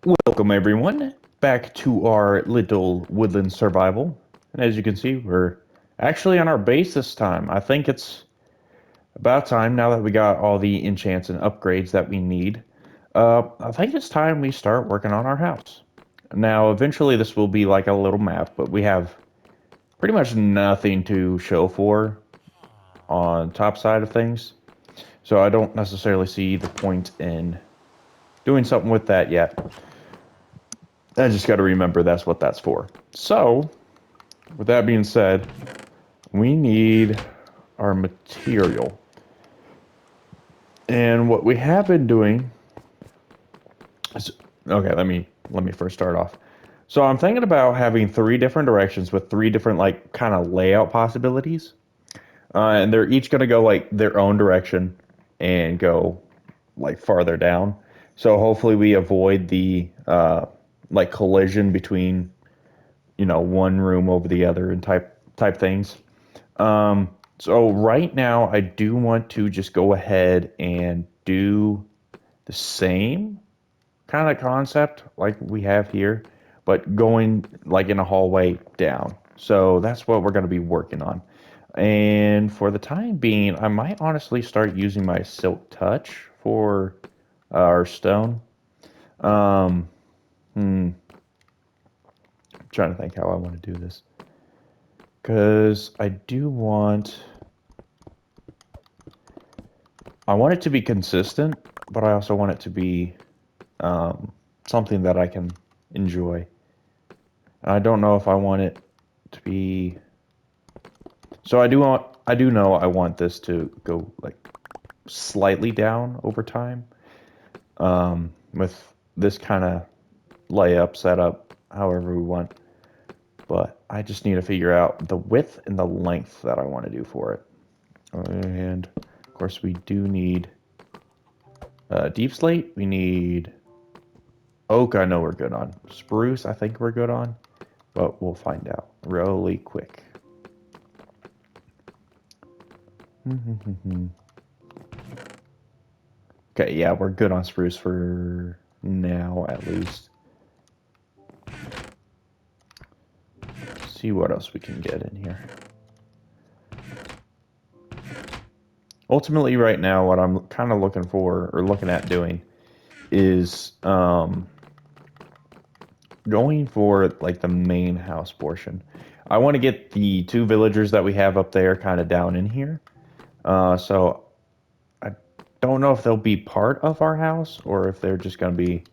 Welcome everyone back to our little woodland survival. And as you can see, we're actually on our base this time. I think it's about time now that we got all the enchants and upgrades that we need. I think it's time we start working on our house. Now, eventually this will be like a little map, but we have pretty much nothing to show for on top side of things. So I don't necessarily see the point in doing something with that yet. I just got to remember that's what that's for. So, with that being said, we need our material. And what we have been doing is okay, let me first start off. So I'm thinking about having three different directions with three different like kind of layout possibilities. And they're each going to go like their own direction and go like farther down. So hopefully we avoid the like collision between one room over the other and type things. So right now, I do want to just go ahead and do the same kind of concept like we have here, but going like in a hallway down. So that's what we're going to be working on. And for the time being, I might honestly start using my Silk Touch for our stone. Um, I'm trying to think how I want to do this. Because I want it to be consistent, but I also want it to be something that I can enjoy. And I don't know if I want it to be. So I do know I want this to go like slightly down over time. With this kind of layup setup, however we want. But I just need to figure out the width and the length that I want to do for it. And of course, we do need deep slate. We need oak. I know we're good on. Spruce, I think we're good on, but we'll find out really quick. Okay, yeah, we're good on spruce for now, at least. Let's see what else we can get in here. Ultimately, right now, what I'm kind of looking for or looking at doing is going for like the main house portion. I want to get the two villagers that we have up there kind of down in here. So I don't know if they'll be part of our house or if they're just going to be.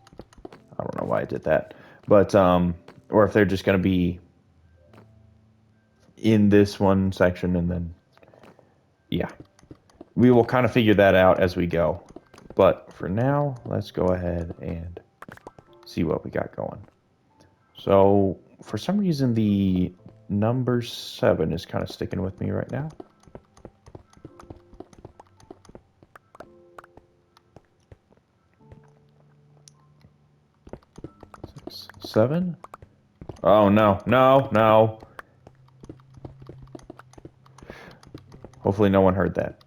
I don't know why I did that, but or if they're just going to be in this one section and then yeah, we will kind of figure that out as we go. But for now, let's go ahead and see what we got going. So for some reason, the number 7 is kind of sticking with me right now. 6, 7. Oh no, no, no. Hopefully no one heard that.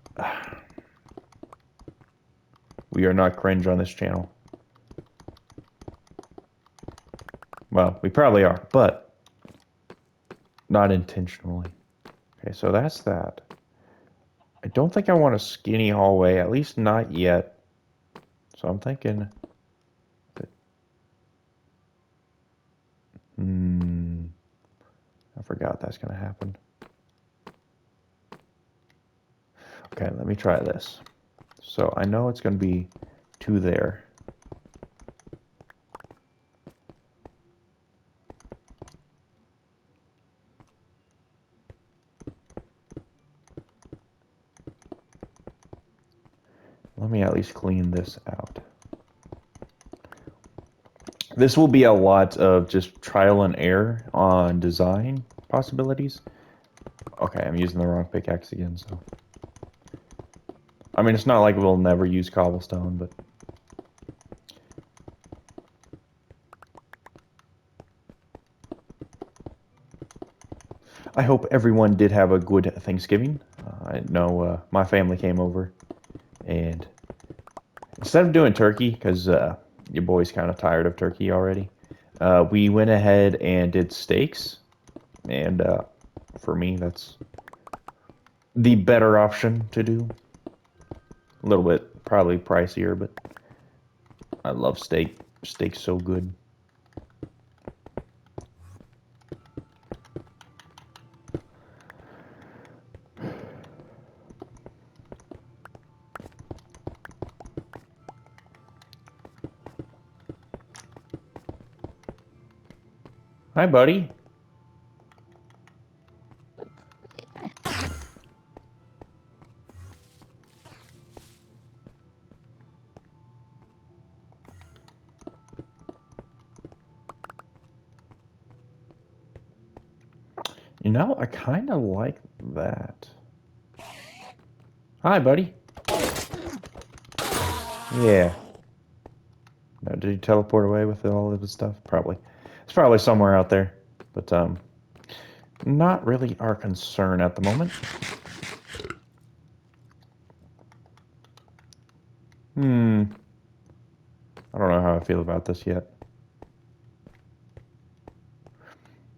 We are not cringe on this channel. Well, we probably are, but not intentionally. Okay, so that's that. I don't think I want a skinny hallway, at least not yet. So I'm thinking that, I forgot that's going to happen. Okay, let me try this. So I know it's going to be 2 there. Let me at least clean this out. This will be a lot of just trial and error on design possibilities. Okay, I'm using the wrong pickaxe again, so. I mean, it's not like we'll never use cobblestone, but. I hope everyone did have a good Thanksgiving. I know my family came over, and instead of doing turkey, because your boy's kind of tired of turkey already. We went ahead and did steaks, and for me, that's the better option to do. A little bit probably pricier, but I love steak. Steak's so good. Hi, buddy. You know, I kind of like that. Hi, buddy. Yeah. Now, did he teleport away with all of his stuff? Probably. It's probably somewhere out there. But, not really our concern at the moment. I don't know how I feel about this yet.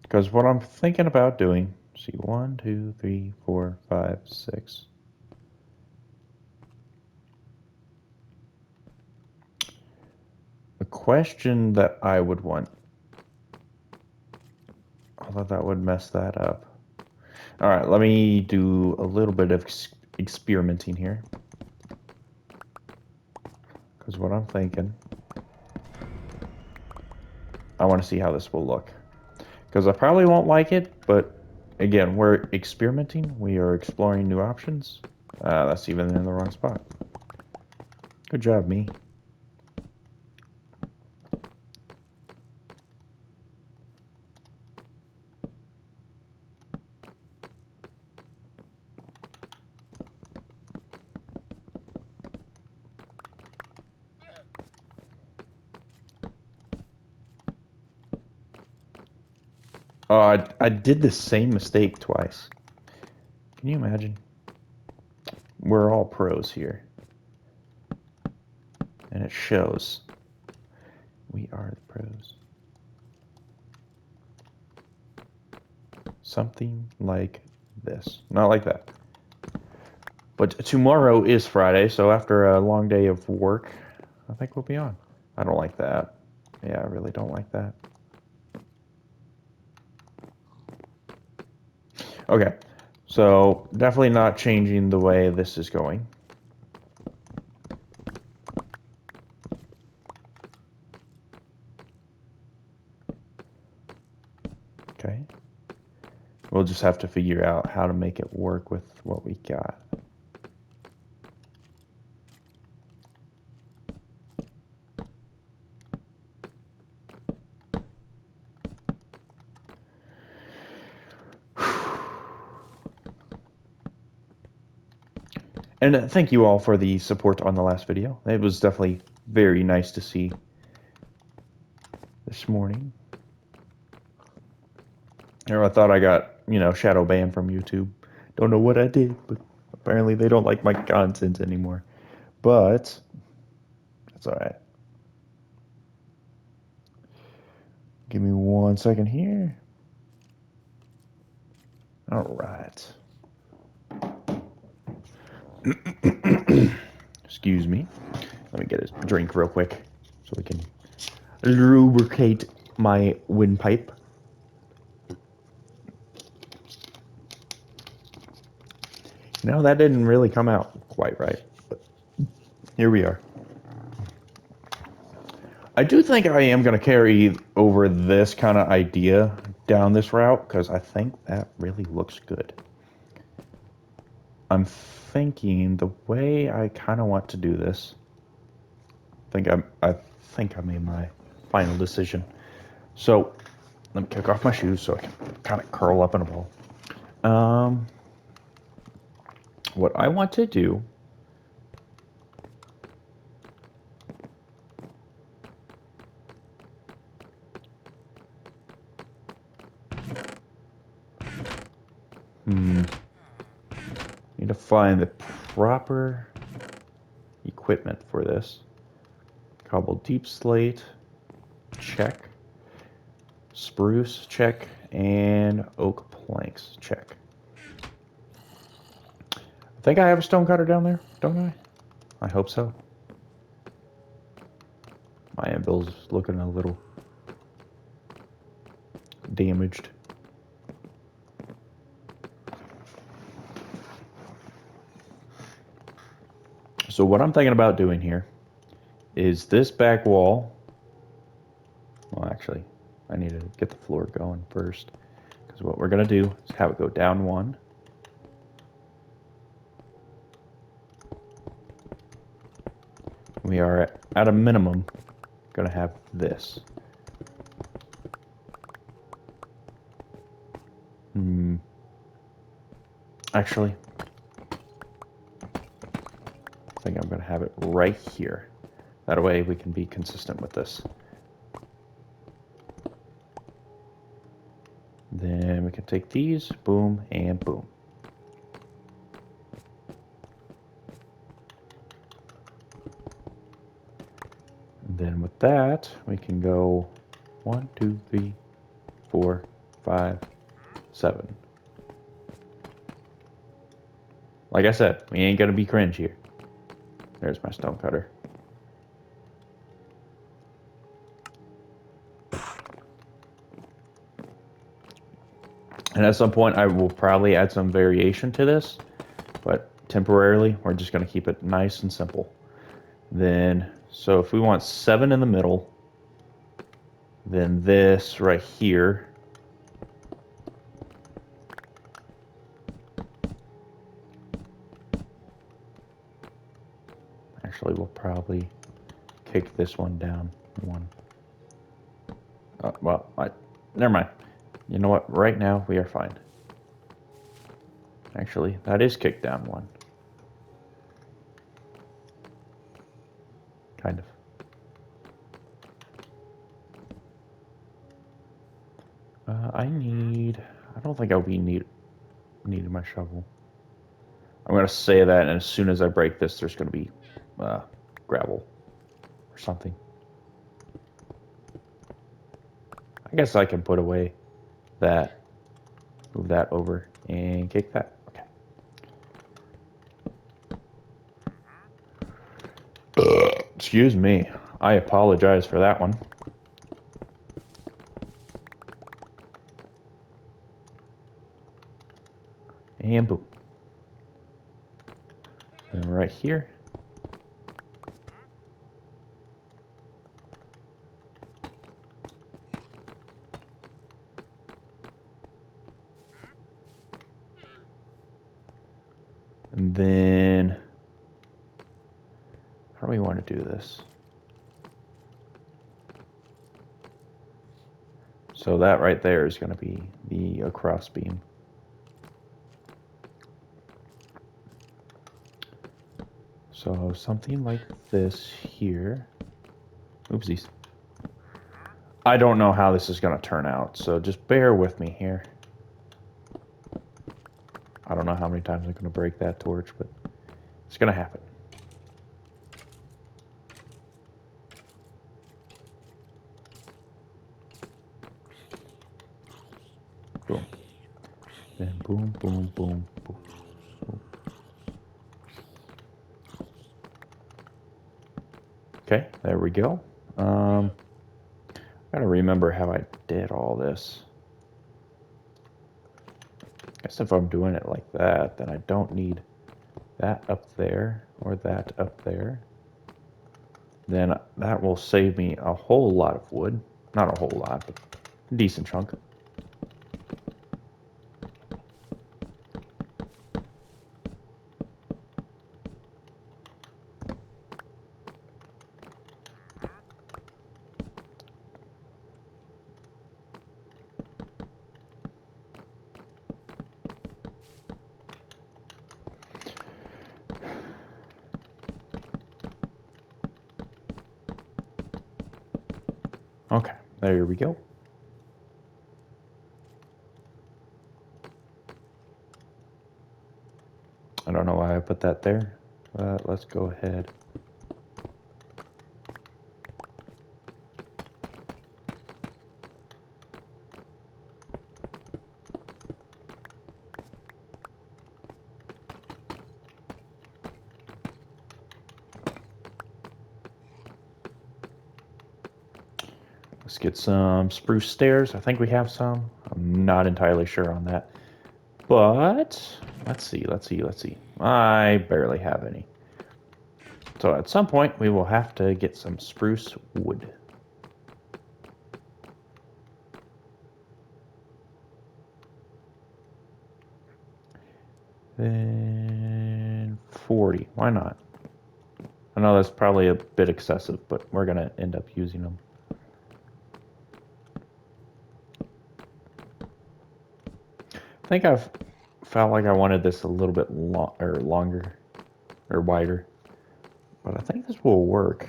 Because what I'm thinking about doing, see, 1, 2, 3, 4, 5, 6. A question that I would want, although that would mess that up. All right, let me do a little bit of experimenting here. Because what I'm thinking, I want to see how this will look. Because I probably won't like it, but again, we're experimenting. We are exploring new options. That's even in the wrong spot. Good job, me. I did the same mistake twice. Can you imagine? We're all pros here. And it shows. We are the pros. Something like this. Not like that. But tomorrow is Friday, so after a long day of work, I think we'll be on. I don't like that. Yeah, I really don't like that. Okay, so definitely not changing the way this is going. Okay. We'll just have to figure out how to make it work with what we got. And thank you all for the support on the last video. It was definitely very nice to see this morning. I thought I got, shadow banned from YouTube. Don't know what I did, but apparently they don't like my content anymore. But that's all right. Give me 1 second here. All right. Excuse me. Let me get a drink real quick so we can lubricate my windpipe. No, that didn't really come out quite right, but here we are. I do think I am going to carry over this kind of idea down this route because I think that really looks good. I'm thinking the way I kind of want to do this. I think I made my final decision. So let me kick off my shoes so I can kind of curl up in a ball. What I want to do need to find the proper equipment for this. Cobble deep slate, check. Spruce, check. And oak planks, check. I think I have a stone cutter down there, don't I? I hope so. My anvil's looking a little damaged. So what I'm thinking about doing here is this back wall. Well, actually, I need to get the floor going first. Because what we're going to do is have it go down one. We are, at a minimum, going to have this. Actually, I think I'm going to have it right here. That way we can be consistent with this. Then we can take these, boom, and boom. And then with that, we can go 1, 2, 3, 4, 5, 7. Like I said, we ain't gonna be cringe here. There's my stone cutter. And at some point, I will probably add some variation to this, but temporarily, we're just gonna keep it nice and simple. Then, so if we want 7 in the middle, then this right here. Actually, we'll probably kick this one down 1. Well, never mind. You know what? Right now, we are fine. Actually, that is kicked down 1. Kind of. I don't think I'll be needing my shovel. I'm going to say that, and as soon as I break this, there's going to be gravel or something. I guess I can put away that, move that over, and kick that. Okay. Excuse me. I apologize for that one. And boom. And right here. And then, how do we want to do this? So that right there is going to be the cross beam. So something like this here. Oopsies. I don't know how this is going to turn out, so just bear with me here. I don't know how many times I'm going to break that torch, but it's going to happen. Boom. Then boom, boom, boom, boom, boom. Okay, there we go. I gotta remember how I did all this. I guess if I'm doing it like that, then I don't need that up there or that up there. Then that will save me a whole lot of wood. Not a whole lot, but a decent chunk. Okay, there we go. I don't know why I put that there, but let's go ahead Let's get some spruce stairs. I think we have some. I'm not entirely sure on that. But let's see. I barely have any. So at some point we will have to get some spruce wood. Then 40. Why not? I know that's probably a bit excessive, but we're going to end up using them. I think I've felt like I wanted this a little bit longer or wider, but I think this will work.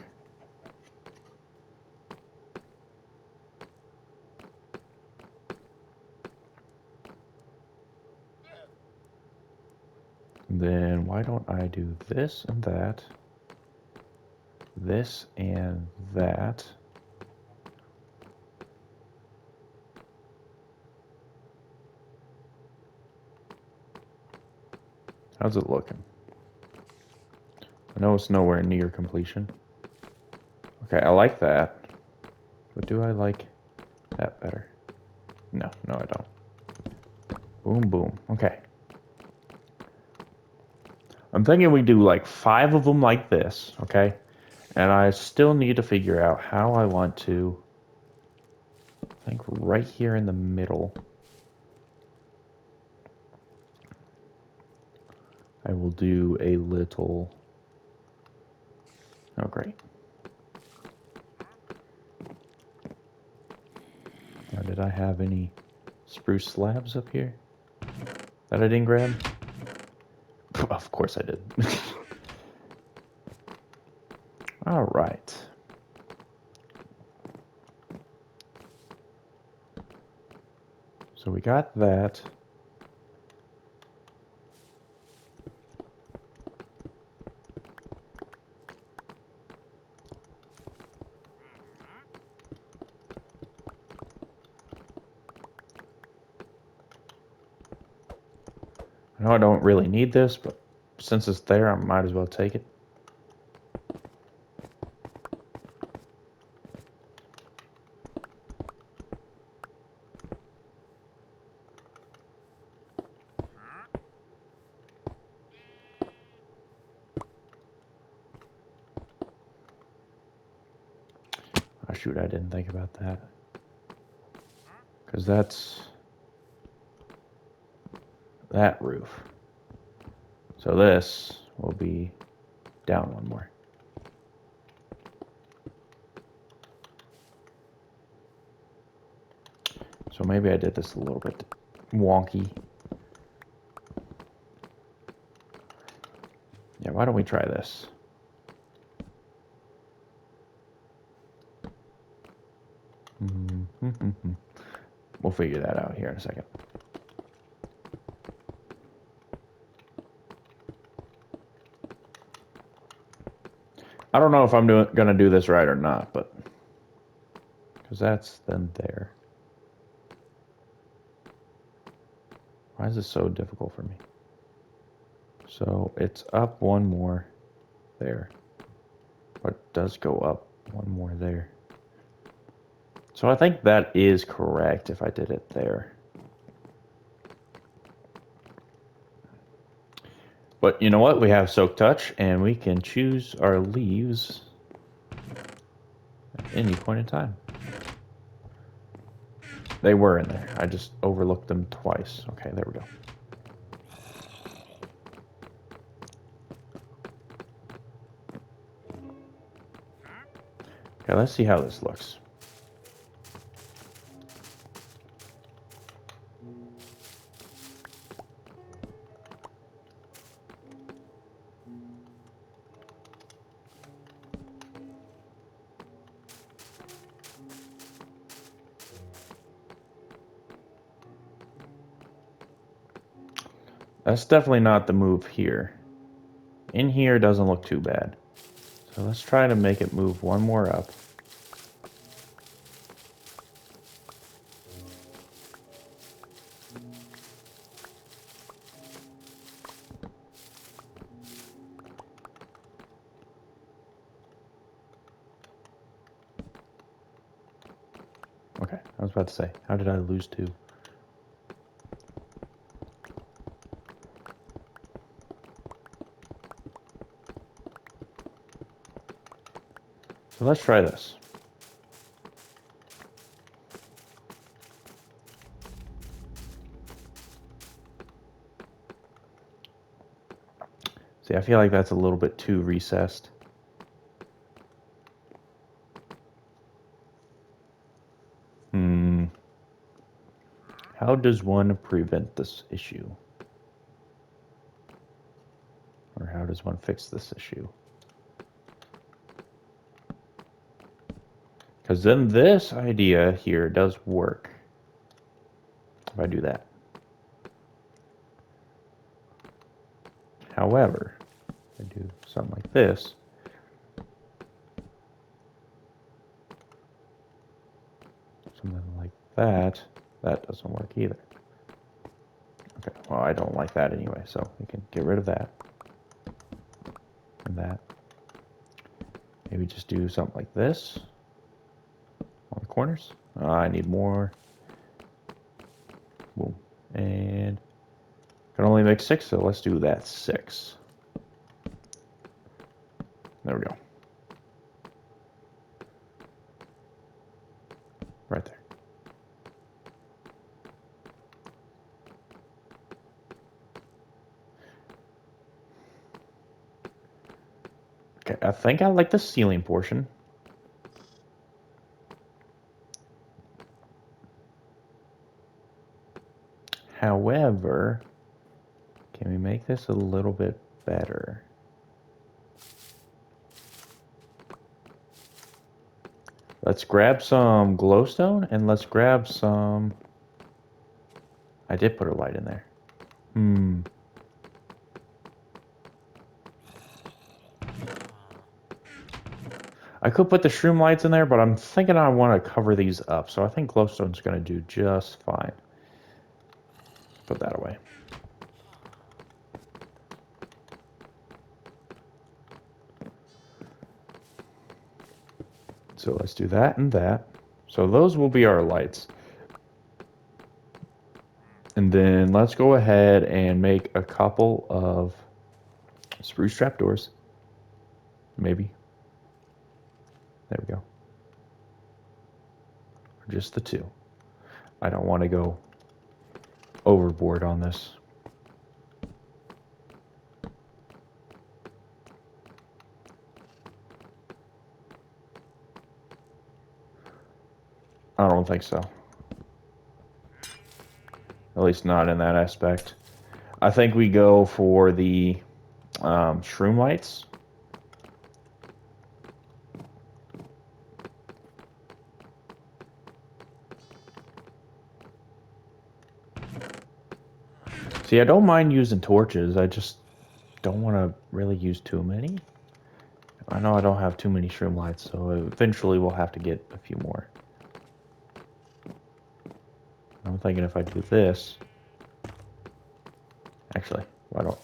Then why don't I do this and that, this and that. How's it looking? I know it's nowhere near completion. Okay, I like that. But do I like that better? No, I don't. Boom, boom. Okay. I'm thinking we do like 5 of them like this, okay? And I still need to figure out how I want to, I think right here in the middle, I will do a little, oh great. Now, did I have any spruce slabs up here that I didn't grab? Of course I did. All right. So we got that. I know I don't really need this, but since it's there, I might as well take it. Oh shoot, I didn't think about that. Because that's that roof. So this will be down one more. So maybe I did this a little bit wonky. Yeah, why don't we try this? We'll figure that out here in a second. I don't know if I'm gonna do this right or not, but because that's then there. Why is this so difficult for me? So it's up one more there, but it does go up one more there. So I think that is correct if I did it there. But you know what? We have Soak Touch, and we can choose our leaves at any point in time. They were in there. I just overlooked them twice. Okay, there we go. Okay, let's see how this looks. That's definitely not the move here. In here doesn't look too bad. So let's try to make it move one more up. Okay, I was about to say, how did I lose 2? So let's try this. See, I feel like that's a little bit too recessed. How does one prevent this issue? Or how does one fix this issue? Because then this idea here does work. If I do that. However, if I do something like this, something like that, that doesn't work either. Okay, well, I don't like that anyway, so we can get rid of that. And that. Maybe just do something like this on the corners. I need more. Boom. And can only make 6, so let's do that 6. There we go. Right there. Okay, I think I like the ceiling portion. However, can we make this a little bit better? Let's grab some glowstone and let's grab some... I did put a light in there. I could put the shroom lights in there, but I'm thinking I want to cover these up. So I think glowstone's going to do just fine. Put that away. So let's do that and that. So those will be our lights. And then let's go ahead and make a couple of spruce trapdoors. Maybe. There we go. Just the 2. I don't want to go overboard on this. I don't think so. At least not in that aspect. I think we go for the shroom lights. See, I don't mind using torches. I just don't want to really use too many. I know I don't have too many shroom lights, so eventually we'll have to get a few more. I'm thinking if I do this... Actually, why don't...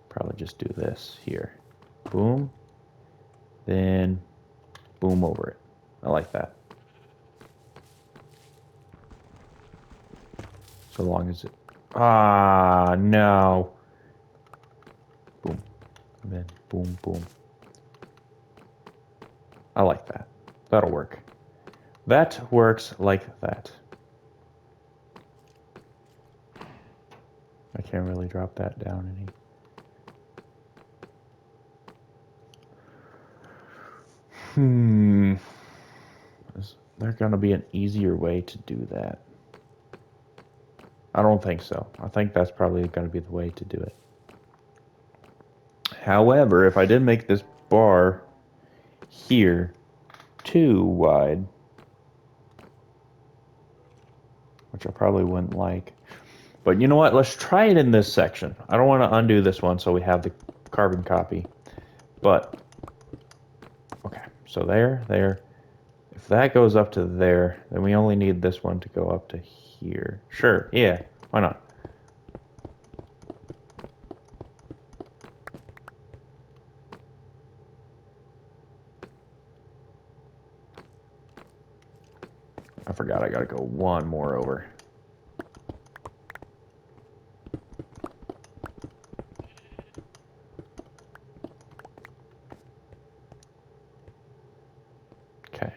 Probably just do this here. Boom. Then boom over it. I like that. So long as it... Ah, no. Boom. And then boom, boom. I like that. That'll work. That works like that. I can't really drop that down any. Is there gonna be an easier way to do that? I don't think so. I think that's probably gonna be the way to do it. However, if I did make this bar here too wide, which I probably wouldn't like, but you know what? Let's try it in this section. I don't want to undo this one so we have the carbon copy. But, okay, so there. If that goes up to there, then we only need this one to go up to here. Sure, yeah, why not? I forgot I gotta go one more over. Okay.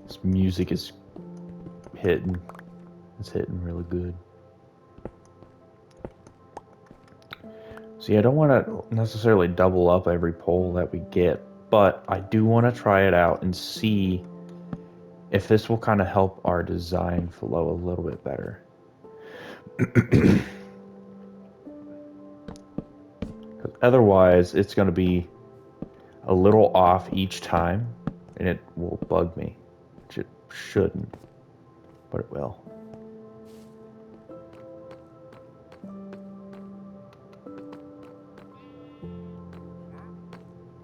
This music is hitting. It's hitting really good. See, I don't want to necessarily double up every poll that we get, but I do want to try it out and see if this will kind of help our design flow a little bit better. Otherwise, it's going to be a little off each time, and it will bug me, which it shouldn't, but it will.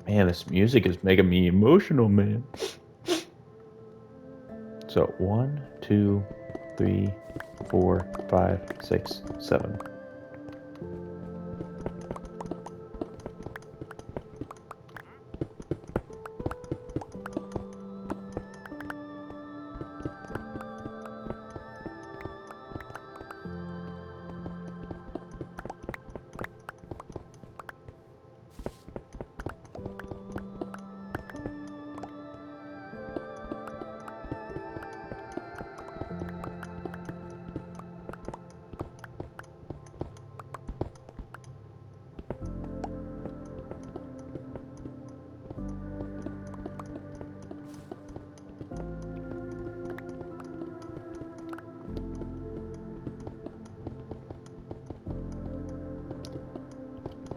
Man, this music is making me emotional, man. So 1, 2, 3, 4, 5, 6, 7.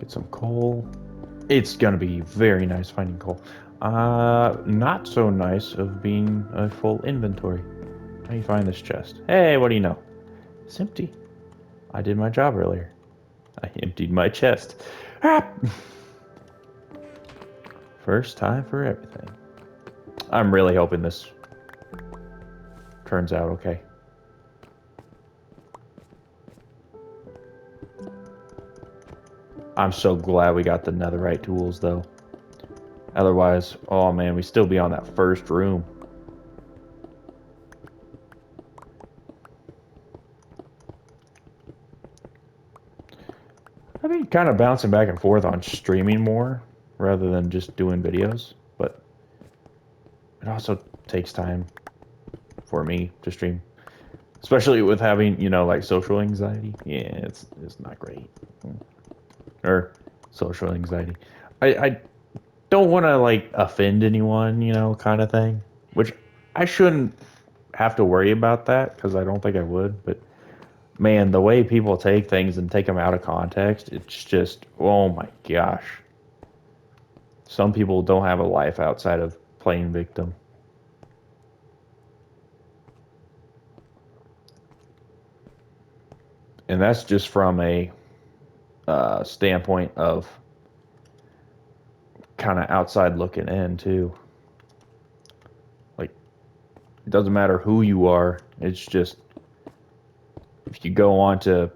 Get some coal. It's gonna be very nice finding coal. Not so nice of being a full inventory. How do you find this chest? Hey, what do you know? It's empty. I did my job earlier. I emptied my chest. Ah! First time for everything. I'm really hoping this turns out okay. I'm so glad we got the netherite tools, though. Otherwise, oh man, we'd still be on that first room. I've been kind of bouncing back and forth on streaming more rather than just doing videos, but it also takes time for me to stream, especially with having, you know, like social anxiety. Yeah, it's not great. Or social anxiety. I don't want to like offend anyone, you know, kind of thing, which I shouldn't have to worry about that because I don't think I would, but man, the way people take things and take them out of context, it's just, oh my gosh. Some people don't have a life outside of playing victim. And that's just from a standpoint of kind of outside looking in, too. Like, it doesn't matter who you are, it's just if you go on to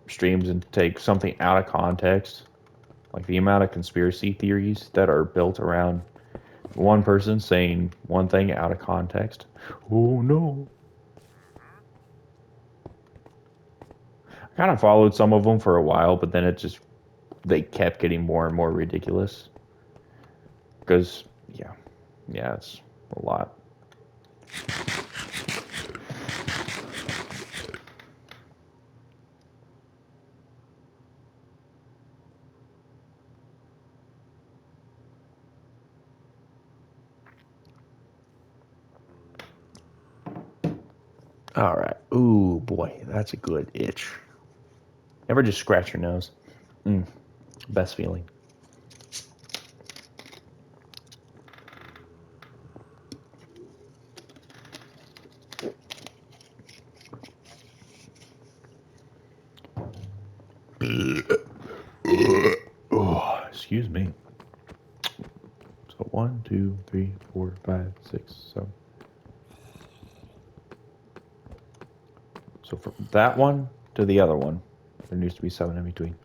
streams and take something out of context, like the amount of conspiracy theories that are built around one person saying one thing out of context. Oh no. I kind of followed some of them for a while, but then they kept getting more and more ridiculous. Because, yeah, it's a lot. All right. Ooh, boy, that's a good itch. Ever just scratch your nose? Best feeling. Oh, excuse me. So 1, 2, 3, 4, 5, 6, 7. So from that one to the other one, there needs to be 7 in between.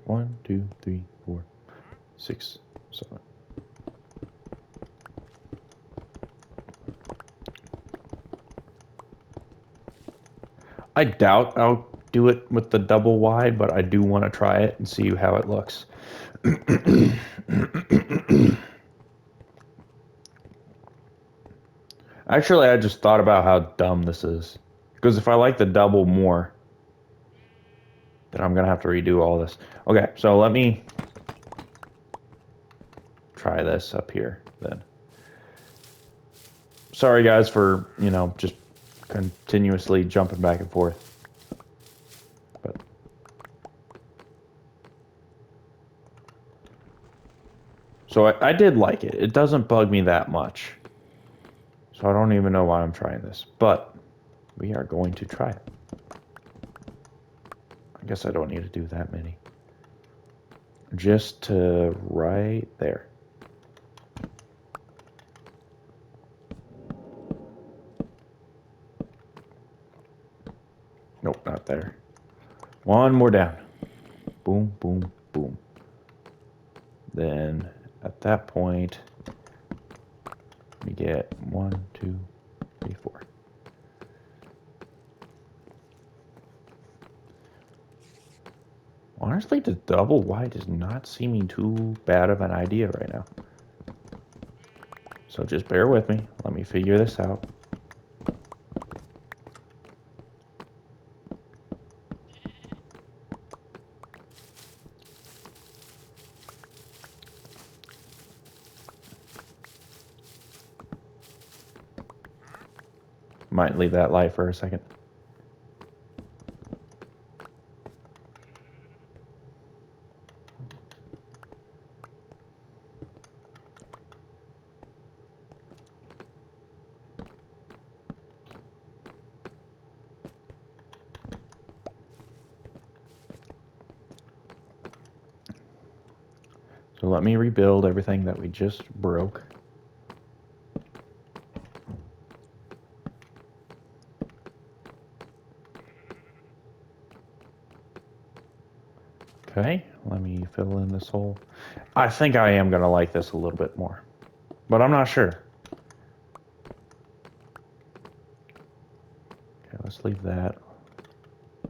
One, two, three, 4, 6, 7. I doubt I'll do it with the double wide, but I do want to try it and see how it looks. Actually, I just thought about how dumb this is. Because if I like the double more, then I'm going to have to redo all this. Okay, so let me try this up here then. Sorry guys for, just continuously jumping back and forth. But so I did like it. It doesn't bug me that much. So I don't even know why I'm trying this. But we are going to try it. I guess I don't need to do that many. Just to right there. Nope, not there. One more down. Boom, boom, boom. Then at that point, we get 1, 2, 3, 4. Honestly, the double wide is not seeming too bad of an idea right now. So just bear with me. Let me figure this out. Might leave that light for a second. So let me rebuild everything that we just broke. Okay, let me fill in this hole. I think I am going to like this a little bit more, but I'm not sure. Okay, let's leave that.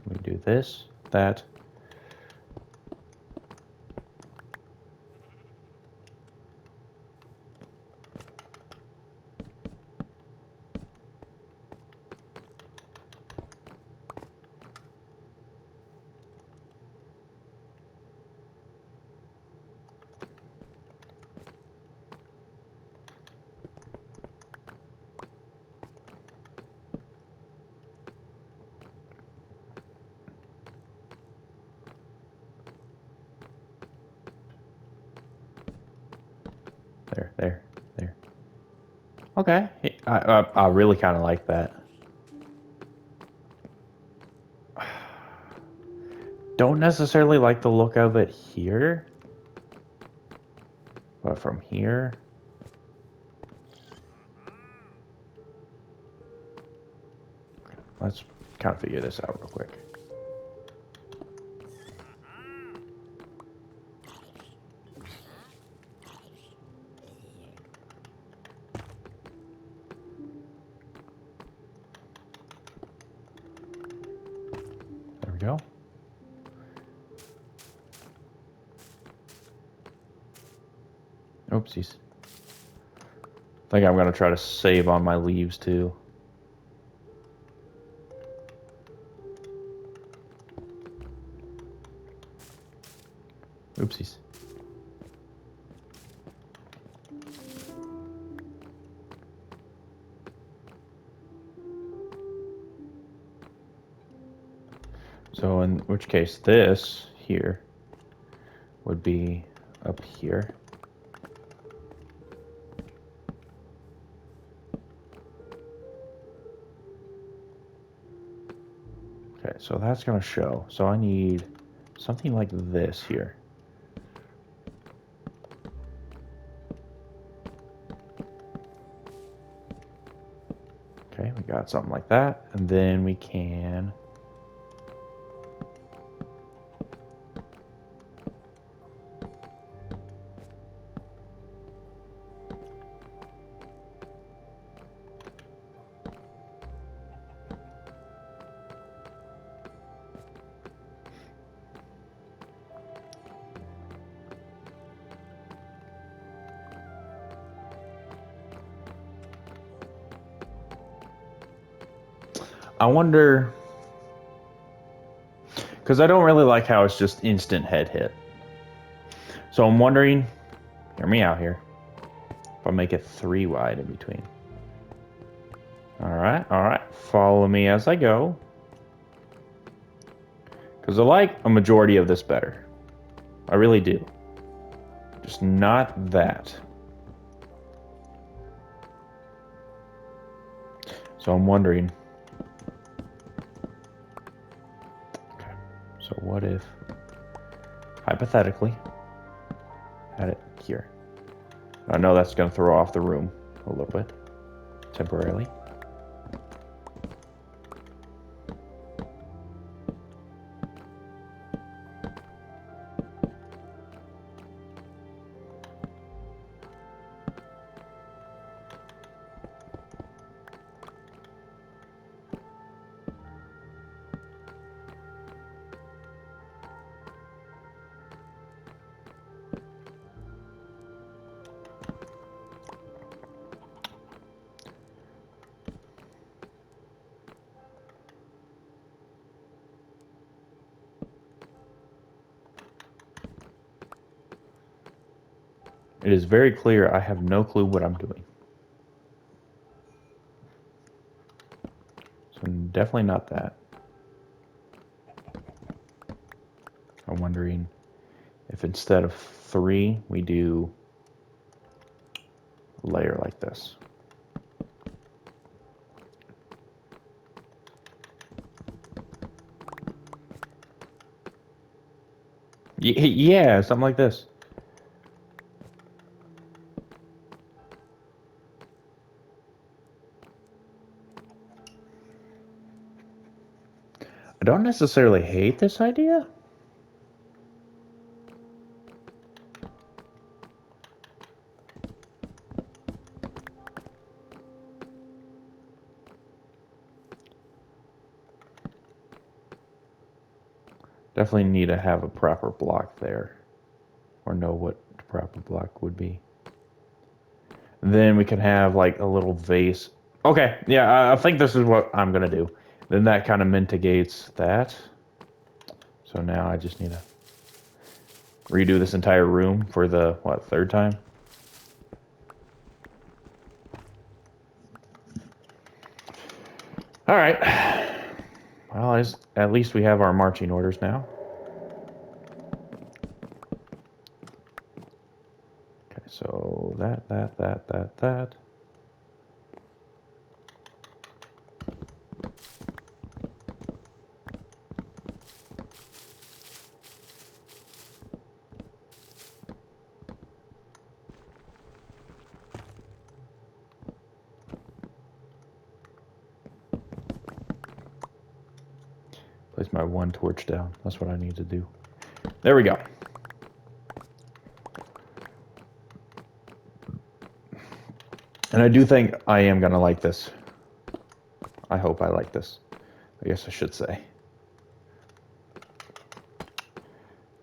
Let me do this, that. There. Okay, I really kind of like that. Don't necessarily like the look of it here, but from here, let's kind of figure this out real quick. There we go. Oopsies. I think I'm gonna try to save on my leaves too. Oopsies. So in which case this here would be up here. Okay, so that's gonna show. So I need something like this here. Okay, we got something like that. And then we can... I wonder... Because I don't really like how it's just instant head hit. So I'm wondering... Hear me out here. If I make it 3 wide in between. Alright, alright. Follow me as I go. Because I like a majority of this better. I really do. Just not that. So I'm wondering... Okay, so what if... Hypothetically... Had it here. I know that's going to throw off the room a little bit. Temporarily. It is very clear I have no clue what I'm doing. So definitely not that. I'm wondering if instead of 3, we do a layer like this. Yeah, something like this. I don't necessarily hate this idea. Definitely need to have a proper block there. Or know what the proper block would be. Then we can have like a little vase. Okay, yeah, I think this is what I'm going to do. Then that kind of mitigates that. So now I just need to redo this entire room for the, what, 3rd time? All right. Well, at least we have our marching orders now. Okay, so that. Place my 1 torch down. That's what I need to do. There we go. And I do think I am going to like this. I hope I like this. I guess I should say.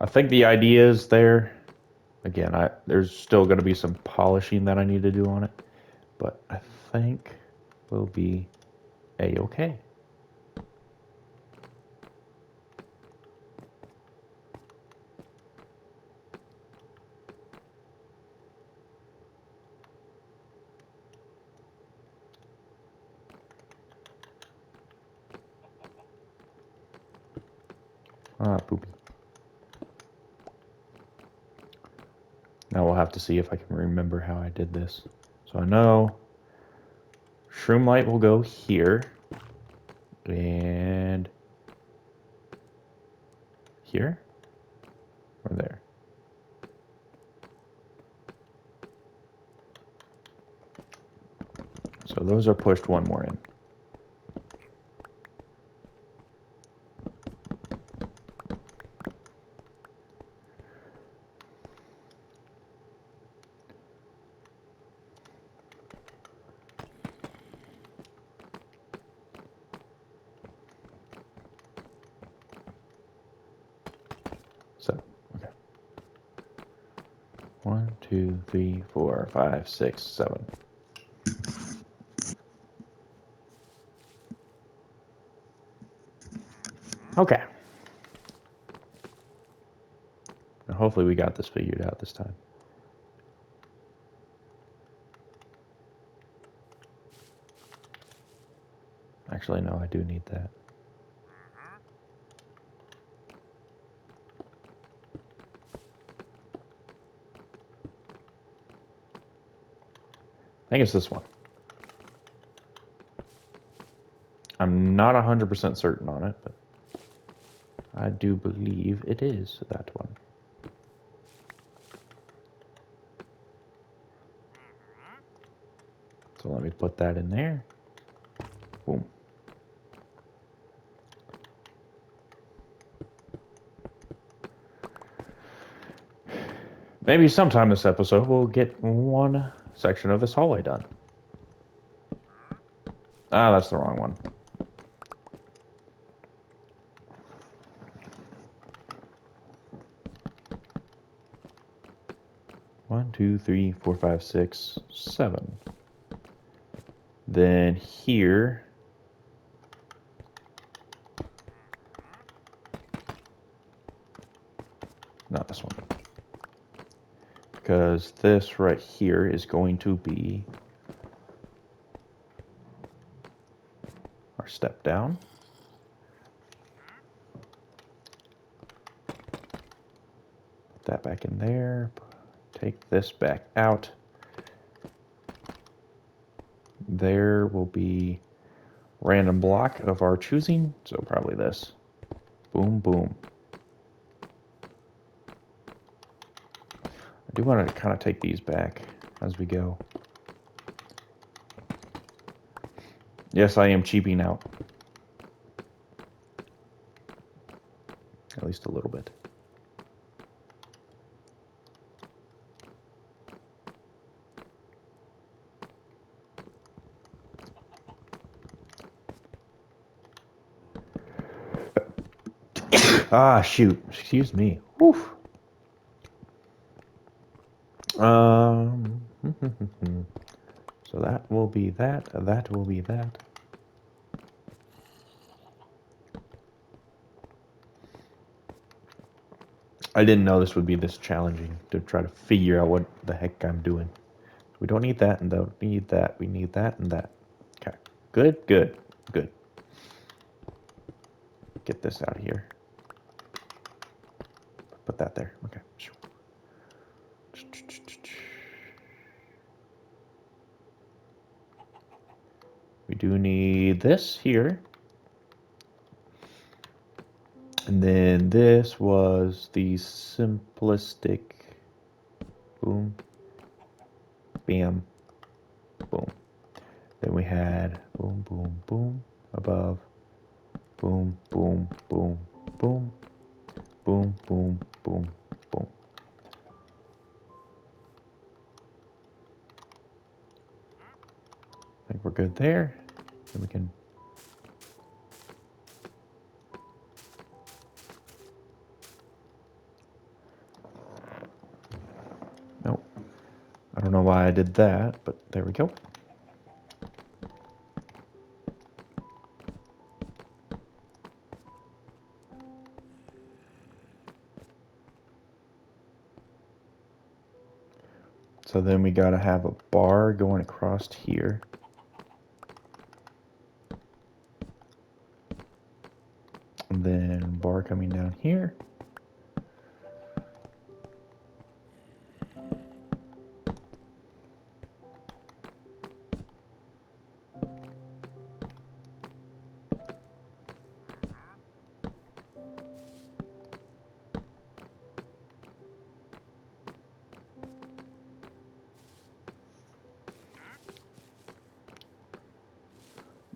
I think the idea is there. Again, there's still going to be some polishing that I need to do on it. But I think we'll be A-okay. Ah, poopy. Now we'll have to see if I can remember how I did this. So I know shroom light will go here. And Here? Or there? So those are pushed one more in. So, okay. 1, 2, 3, 4, 5, 6, 7. Okay. Now hopefully we got this figured out this time. Actually, no, I do need that. I think it's this one. I'm not 100% certain on it, but I do believe it is that one. So let me put that in there. Boom. Maybe sometime this episode we'll get one section of this hallway done. Ah, that's the wrong one. One, two, three, four, five, six, 7. Then here. Not this one. Because this right here is going to be our step down. Put that back in there. Take this back out. There will be random block of our choosing, so probably this. Boom, boom. I do want to kind of take these back as we go. Yes, I am cheaping out. At least a little bit. Ah, shoot. Excuse me. Oof. So that will be that. That will be that. I didn't know this would be this challenging to try to figure out what the heck I'm doing. We don't need that and don't need that. We need that and that. Okay. Good, good, good. Get this out of here. Put that there. Okay. We do need this here. And then this was the simplistic. Boom. Bam. Boom. Then we had boom, boom, boom above. Boom, boom, boom, boom. Boom, boom, boom, boom. I think we're good there. Then we can. Nope. I don't know why I did that, but there we go. So then we got to have a bar going across here. And then bar coming down here.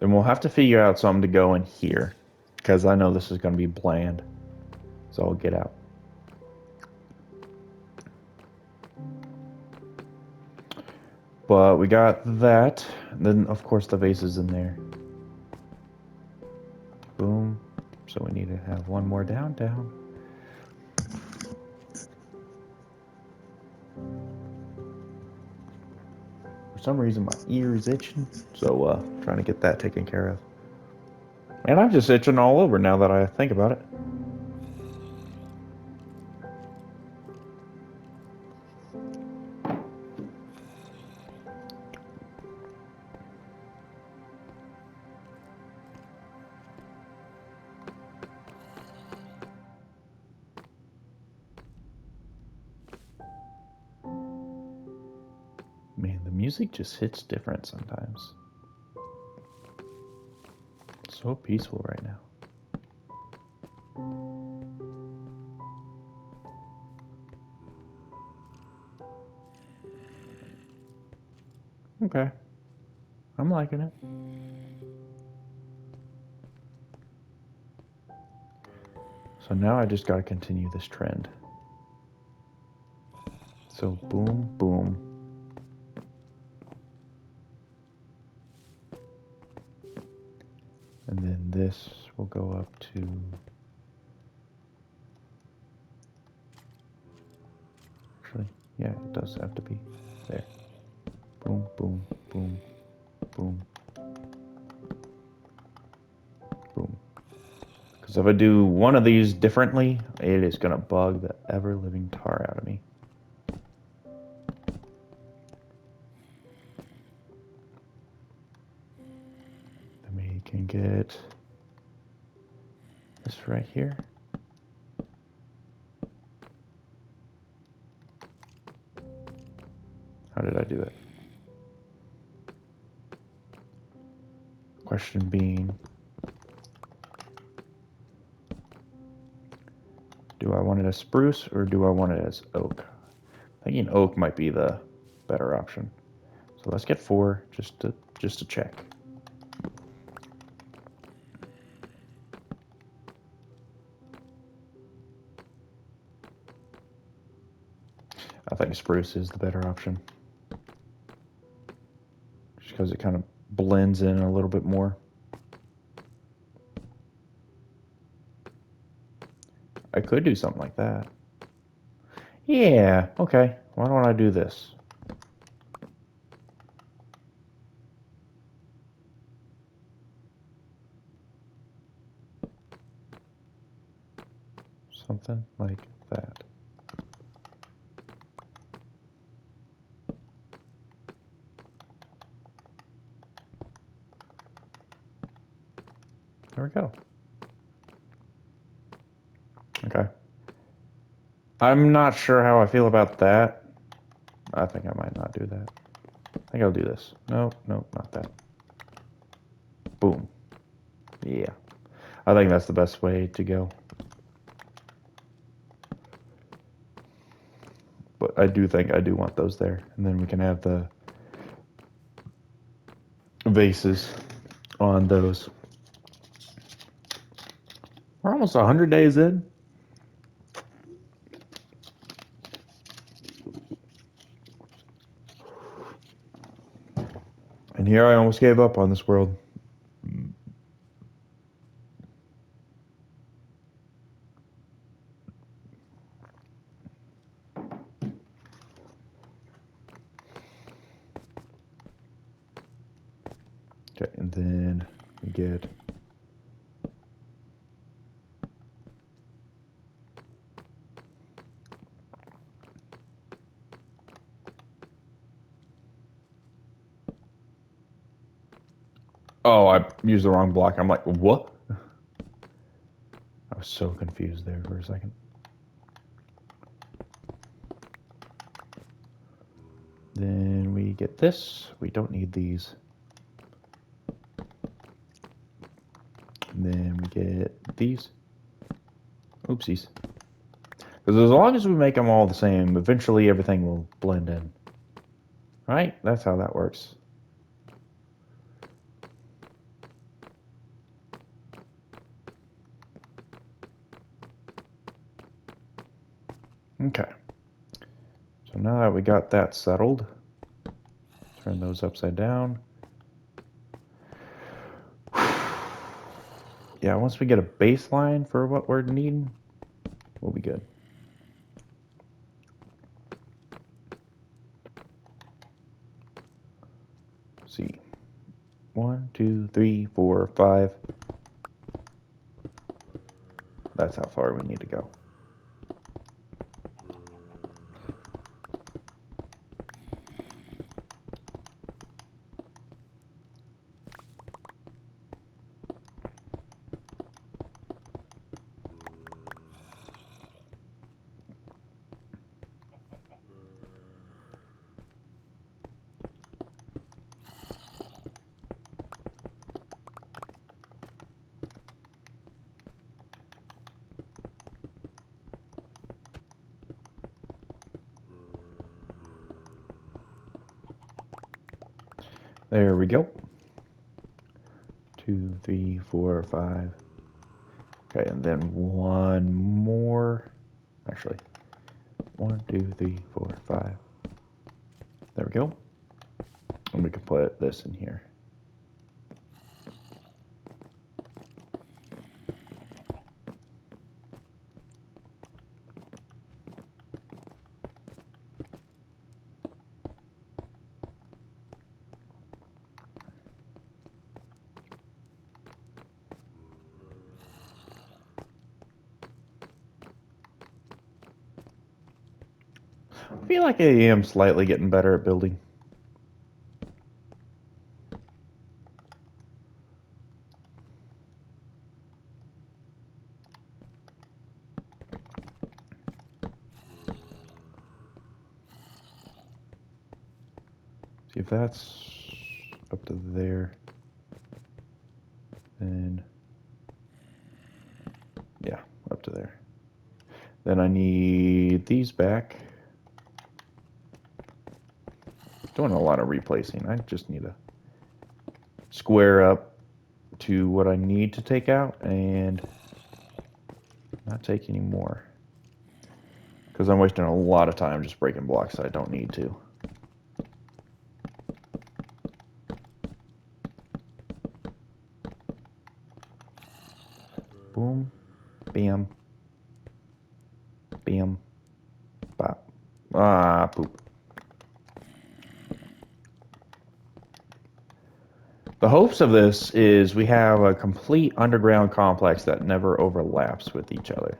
Then we'll have to figure out something to go in here. Because I know this is going to be bland. So I'll get out. But we got that. Then, of course, the vase is in there. Boom. So we need to have one more down. For some reason, my ear is itching. So, trying to get that taken care of. And I'm just itching all over now that I think about it. Man, the music just hits different sometimes. So peaceful right now. Okay. I'm liking it. So now I just gotta continue this trend. So boom, boom. And then this will go up to... Actually, yeah, it does have to be there. Boom, boom, boom, boom, boom. Because if I do one of these differently, it is gonna bug the ever-living tar out of me. Then we can get this right here. How did I do that? Question being, do I want it as spruce or do I want it as oak? Thinking oak might be the better option. So let's get 4 just to check. I think spruce is the better option. Just because it kind of blends in a little bit more. I could do something like that. Yeah, okay. Why don't I do this? Something like that. There we go. Okay. I'm not sure how I feel about that. I think I might not do that. I think I'll do this. No, not that. Boom. Yeah. I think that's the best way to go. But I do think I do want those there. And then we can have the vases on those. We're almost 100 days in. And here I almost gave up on this world. Okay, and then we get oh, I used the wrong block. I'm like, what? I was so confused there for a second. Then we get this. We don't need these. And then we get these. Oopsies. Because as long as we make them all the same, eventually everything will blend in. Right? That's how that works. Okay. So now that we got that settled, turn those upside down. Yeah, once we get a baseline for what we're needing, we'll be good. See. 1, 2, 3, 4, 5. That's how far we need to go. There we go. 2, 3, 4, 5. Okay, and then one more. Actually, 1, 2, 3, 4, 5. There we go. And we can put this in here. I feel like I am slightly getting better at building. See if that's up to there. Then, yeah, up to there. Then I need these back. Doing a lot of replacing. I just need to square up to what I need to take out and not take any more. Because I'm wasting a lot of time just breaking blocks I don't need to. Boom, bam, bam, bop. Ah, poop. The hopes of this is we have a complete underground complex that never overlaps with each other.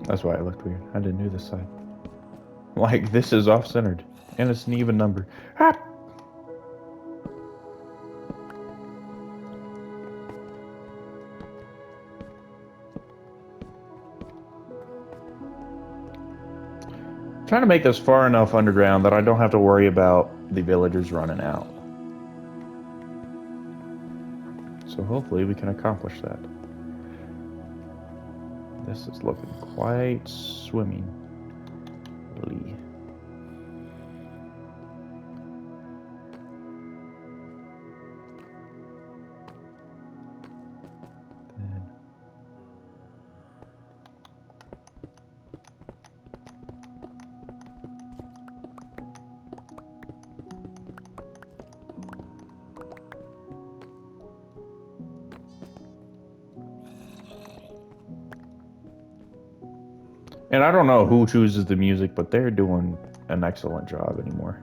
That's why it looked weird. I didn't do this side. Like, this is off-centered. And it's an even number. Ah! Trying to make this far enough underground that I don't have to worry about the villagers running out. So hopefully we can accomplish that. This is looking quite swimmingly. And I don't know who chooses the music, but they're doing an excellent job anymore.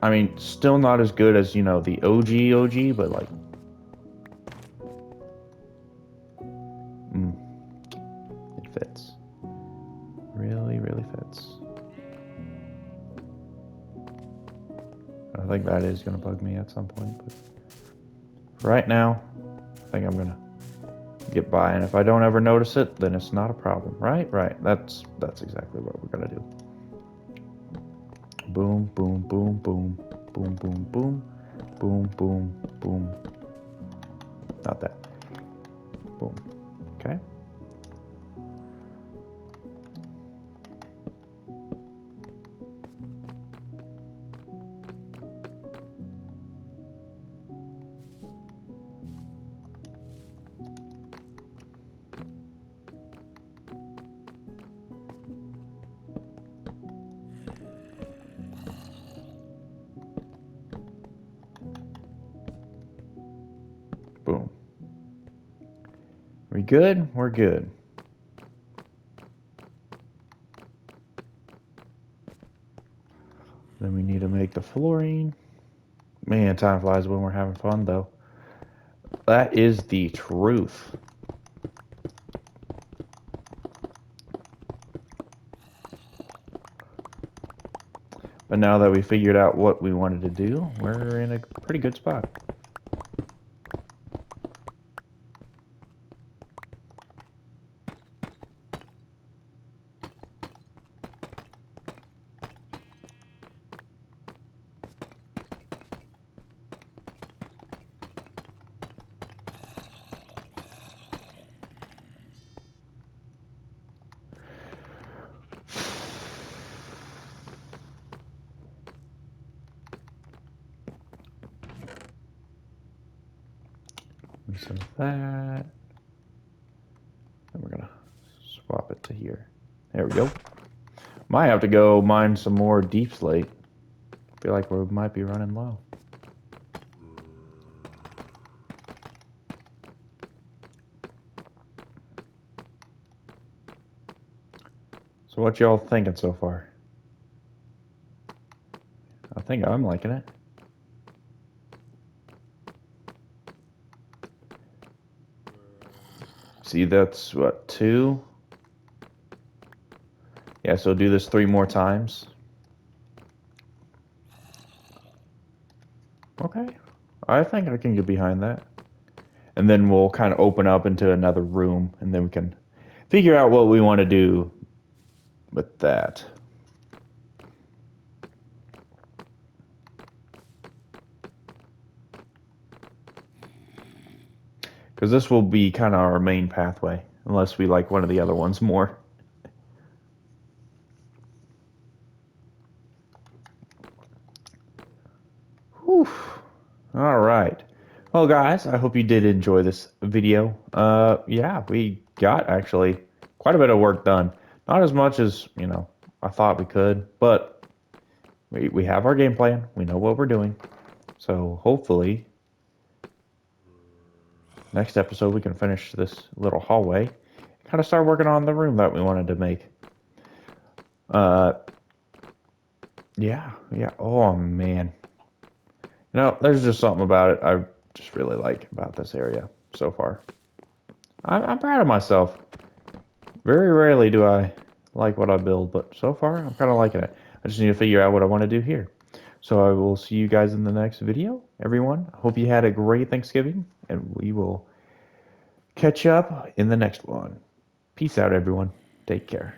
I mean, still not as good as, the OG, but like, mm, it fits. Really, really fits. I think that is going to bug me at some point, but right now, I think I'm going to get by. And if I don't ever notice it, then it's not a problem. Right? Right. That's exactly what we're going to do. Boom, boom, boom, boom. Boom, boom, boom. Boom, boom, boom. Not that. Boom. Okay. Boom. We good? We're good. Then we need to make the flooring. Man, time flies when we're having fun, though. That is the truth. But now that we figured out what we wanted to do, we're in a pretty good spot. So that, and we're gonna swap it to here. There we go. Might have to go mine some more deep slate. Feel like we might be running low. So what y'all thinking so far? I think I'm liking it. See, that's what, 2? Yeah, so do this 3 more times. Okay. I think I can get behind that. And then we'll kind of open up into another room, and then we can figure out what we want to do with that. Because this will be kind of our main pathway, unless we like one of the other ones more. Whew. All right. Well, guys, I hope you did enjoy this video. Yeah, we got actually quite a bit of work done. Not as much as, I thought we could, but we have our game plan. We know what we're doing. So hopefully, next episode we can finish this little hallway. Kind of start working on the room that we wanted to make. Uh, yeah. Oh, man. There's just something about it I just really like about this area so far. I'm proud of myself. Very rarely do I like what I build, but so far I'm kind of liking it. I just need to figure out what I want to do here. So I will see you guys in the next video, everyone. I hope you had a great Thanksgiving, and we will catch up in the next one. Peace out, everyone. Take care.